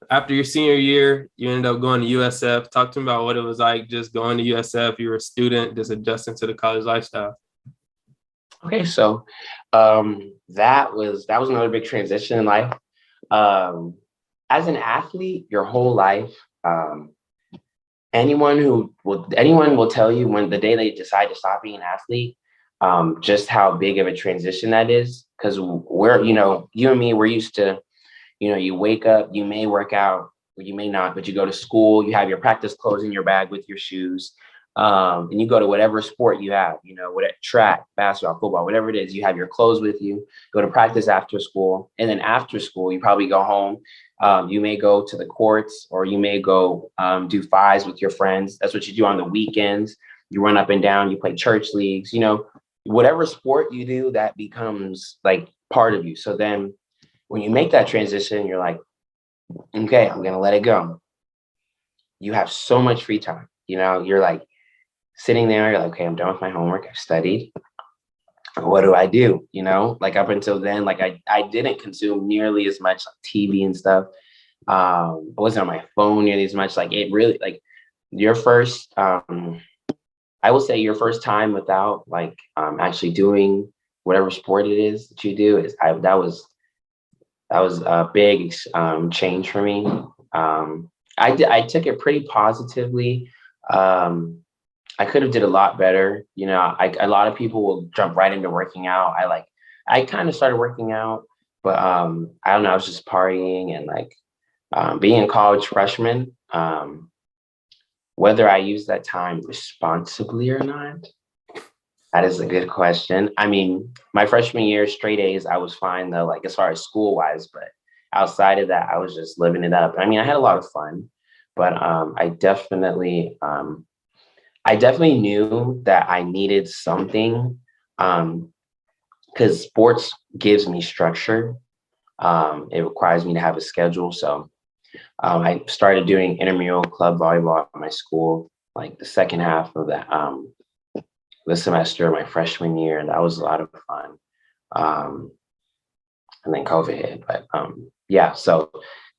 after your senior year, you ended up going to USF. Talk to me about what it was like just going to USF. You were a student, just adjusting to the college lifestyle. Okay, so that was another big transition in life. Um, as an athlete, your whole life, um, anyone will tell you when the day they decide to stop being an athlete, just how big of a transition that is. Because we're, you and me, we're used to, you wake up, you may work out, or you may not, but you go to school, you have your practice clothes in your bag with your shoes, and you go to whatever sport you have, what track, basketball, football, whatever it is, you have your clothes with you, go to practice after school, and then after school, you probably go home. You may go to the courts, or you may go do fives with your friends. That's what you do on the weekends. You run up and down, you play church leagues, whatever sport you do, that becomes like part of you. So then when you make that transition, you're like, okay, I'm going to let it go. You have so much free time. You're like sitting there, you're like, okay, I'm done with my homework. I've studied. What do I do? Like up until then, like I didn't consume nearly as much like TV and stuff. I wasn't on my phone nearly as much. Like it really, like your first, I will say your first time without like actually doing whatever sport it is that you do that was a big change for me. I took it pretty positively. I could have did a lot better. A lot of people will jump right into working out. I kind of started working out, but I don't know. I was just partying and like being a college freshman. Whether I use that time responsibly or not, that is a good question. I mean, my freshman year, straight A's, I was fine though, like as far as school wise, but outside of that, I was just living it up. I mean, I had a lot of fun, but I definitely knew that I needed something because sports gives me structure. It requires me to have a schedule. So I started doing intramural club volleyball at my school, like the second half of the semester, my freshman year, and that was a lot of fun. And then COVID hit, but yeah, so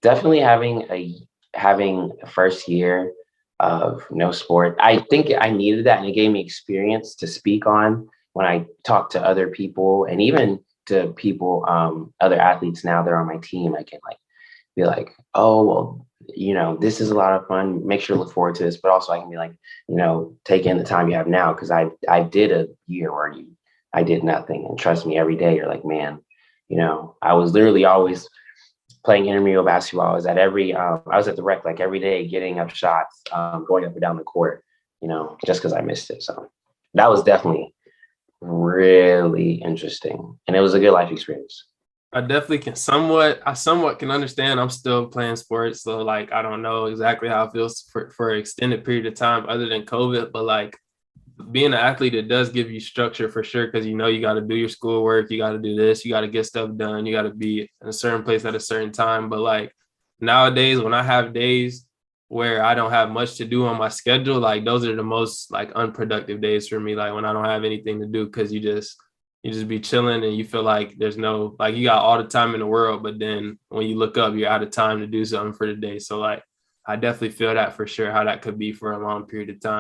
definitely having a first year of no sport. I think I needed that, and it gave me experience to speak on when I talk to other people, and even to people, other athletes now that are on my team. I can like be like, oh, well, this is a lot of fun. Make sure to look forward to this. But also I can be like, take in the time you have now. Cause I did a year where I did nothing. And trust me, every day you're like, man, I was literally always playing intramural basketball. I was at the rec like every day, getting up shots, going up and down the court, just cause I missed it. So that was definitely really interesting. And it was a good life experience. I definitely I somewhat can understand. I'm still playing sports, so like I don't know exactly how it feels for an extended period of time other than COVID, but like being an athlete, it does give you structure for sure, because you got to do your schoolwork, you got to do this, you got to get stuff done, you got to be in a certain place at a certain time. But like nowadays, when I have days where I don't have much to do on my schedule, like those are the most like unproductive days for me. Like when I don't have anything to do, because you just be chilling and you feel like there's no, like you got all the time in the world, but then when you look up, you're out of time to do something for the day. So like I definitely feel that for sure, how that could be for a long period of time.